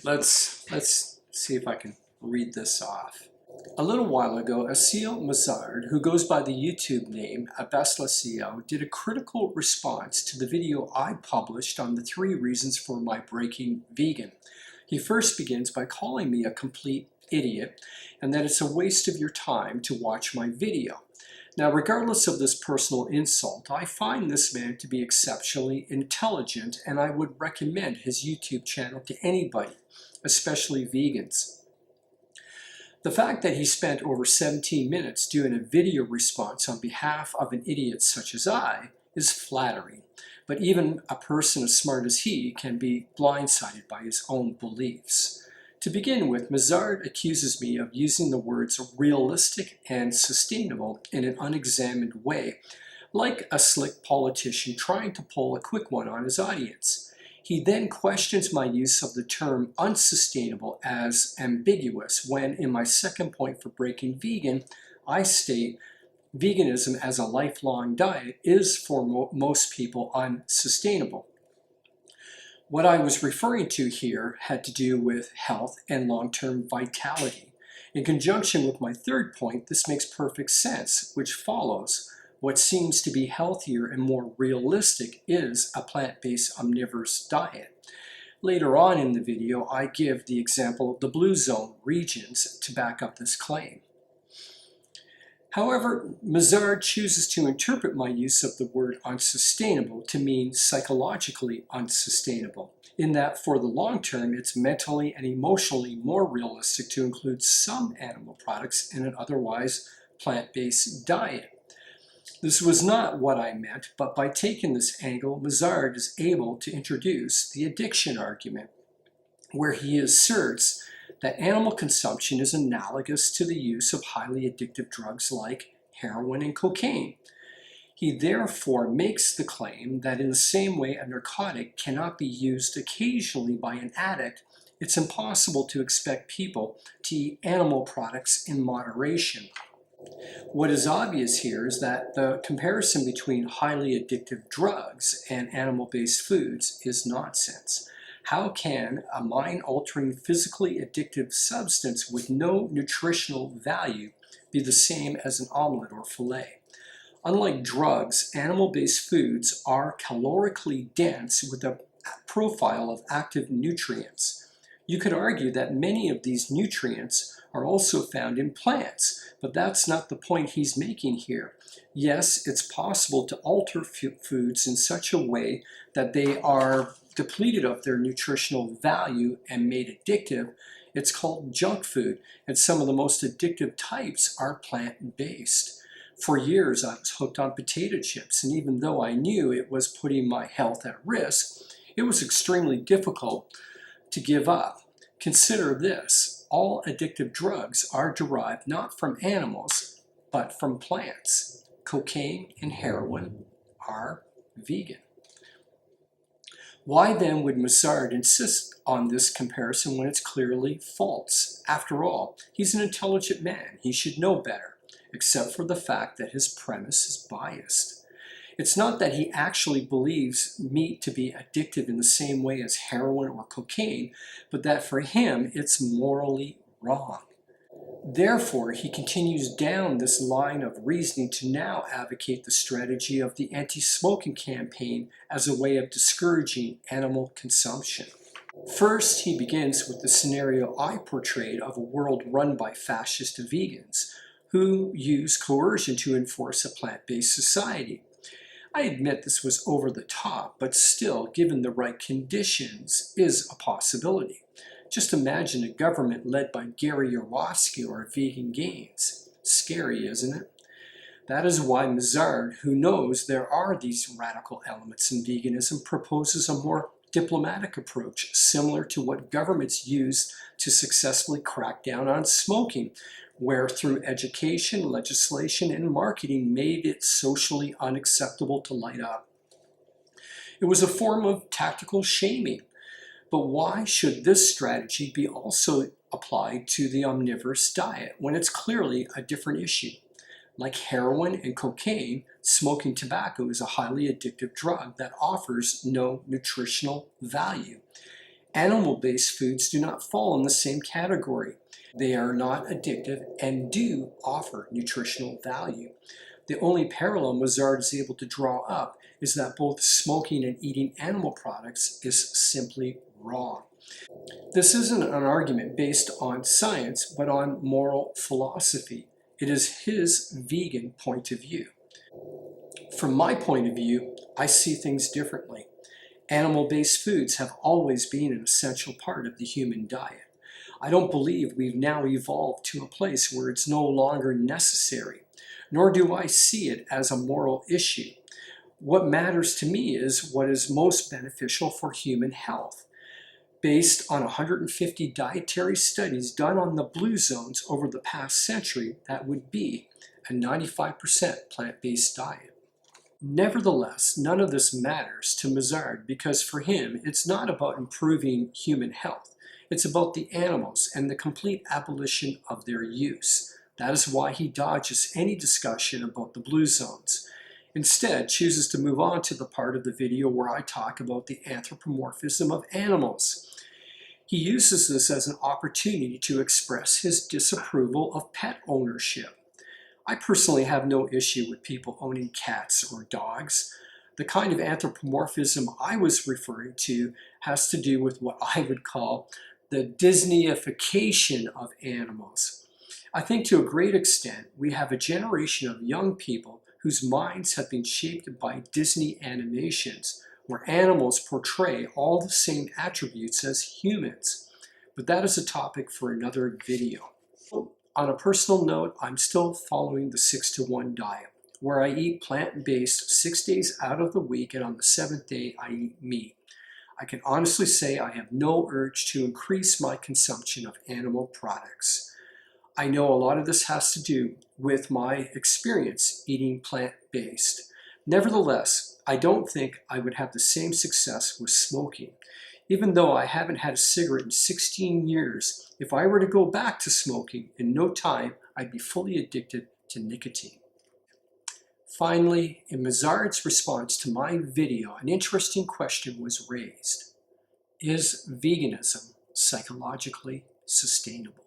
Let's see if I can read this off. A little while ago, a-bas-le-ciel, who goes by the YouTube name a-bas-le-ciel, did a critical response to the video I published on the 3 reasons for my breaking vegan. He first begins by calling me a complete idiot and that it's a waste of your time to watch my video. Now, regardless of this personal insult, I find this man to be exceptionally intelligent, and I would recommend his YouTube channel to anybody, especially vegans. The fact that he spent over 17 minutes doing a video response on behalf of an idiot such as I is flattering, but even a person as smart as he can be blindsided by his own beliefs. To begin with, Mazard accuses me of using the words realistic and sustainable in an unexamined way, like a slick politician trying to pull a quick one on his audience. He then questions my use of the term unsustainable as ambiguous when, in my second point for breaking vegan, I state veganism as a lifelong diet is for most people unsustainable. What I was referring to here had to do with health and long-term vitality. In conjunction with my third point, this makes perfect sense, which follows. What seems to be healthier and more realistic is a plant-based omnivorous diet. Later on in the video, I give the example of the blue zone regions to back up this claim. However, Mazard chooses to interpret my use of the word unsustainable to mean psychologically unsustainable, in that for the long term, it's mentally and emotionally more realistic to include some animal products in an otherwise plant-based diet. This was not what I meant, but by taking this angle, Mazard is able to introduce the addiction argument, where he asserts that animal consumption is analogous to the use of highly addictive drugs like heroin and cocaine. He therefore makes the claim that in the same way a narcotic cannot be used occasionally by an addict, it's impossible to expect people to eat animal products in moderation. What is obvious here is that the comparison between highly addictive drugs and animal-based foods is nonsense. How can a mind-altering, physically addictive substance with no nutritional value be the same as an omelet or filet? Unlike drugs, animal-based foods are calorically dense with a profile of active nutrients. You could argue that many of these nutrients are also found in plants, but that's not the point he's making here. Yes, it's possible to alter foods in such a way that they are depleted of their nutritional value and made addictive. It's called junk food, and some of the most addictive types are plant-based. For years, I was hooked on potato chips, and even though I knew it was putting my health at risk, it was extremely difficult to give up. Consider this: all addictive drugs are derived not from animals, but from plants. Cocaine and heroin are vegan. Why then would Mazard insist on this comparison when it's clearly false? After all, he's an intelligent man. He should know better, except for the fact that his premise is biased. It's not that he actually believes meat to be addictive in the same way as heroin or cocaine, but that for him it's morally wrong. Therefore, he continues down this line of reasoning to now advocate the strategy of the anti-smoking campaign as a way of discouraging animal consumption. First, he begins with the scenario I portrayed of a world run by fascist vegans who use coercion to enforce a plant-based society. I admit this was over the top, but still, given the right conditions, is a possibility. Just imagine a government led by Gary Yourofsky or Vegan Gains. Scary, isn't it? That is why Mazard, who knows there are these radical elements in veganism, proposes a more diplomatic approach, similar to what governments use to successfully crack down on smoking, where through education, legislation, and marketing made it socially unacceptable to light up. It was a form of tactical shaming. But why should this strategy be also applied to the omnivorous diet when it's clearly a different issue? Like heroin and cocaine, smoking tobacco is a highly addictive drug that offers no nutritional value. Animal-based foods do not fall in the same category. They are not addictive and do offer nutritional value. The only parallel Mazard is able to draw up is that both smoking and eating animal products is simply wrong. This isn't an argument based on science, but on moral philosophy. It is his vegan point of view. From my point of view, I see things differently. Animal-based foods have always been an essential part of the human diet. I don't believe we've now evolved to a place where it's no longer necessary, nor do I see it as a moral issue. What matters to me is what is most beneficial for human health. Based on 150 dietary studies done on the blue zones over the past century, that would be a 95% plant-based diet. Nevertheless, none of this matters to Mazard because for him, it's not about improving human health. It's about the animals and the complete abolition of their use. That is why he dodges any discussion about the blue zones. Instead, chooses to move on to the part of the video where I talk about the anthropomorphism of animals. He uses this as an opportunity to express his disapproval of pet ownership. I personally have no issue with people owning cats or dogs. The kind of anthropomorphism I was referring to has to do with what I would call the Disneyification of animals. I think to a great extent we have a generation of young people whose minds have been shaped by Disney animations, where animals portray all the same attributes as humans. But that is a topic for another video. On a personal note, I'm still following the 6-to-1 diet, where I eat plant-based 6 days out of the week, and on the 7th day I eat meat. I can honestly say I have no urge to increase my consumption of animal products. I know a lot of this has to do with my experience eating plant-based. Nevertheless, I don't think I would have the same success with smoking. Even though I haven't had a cigarette in 16 years, if I were to go back to smoking, in no time I'd be fully addicted to nicotine. Finally, in Mazard's response to my video, an interesting question was raised. Is veganism psychologically sustainable?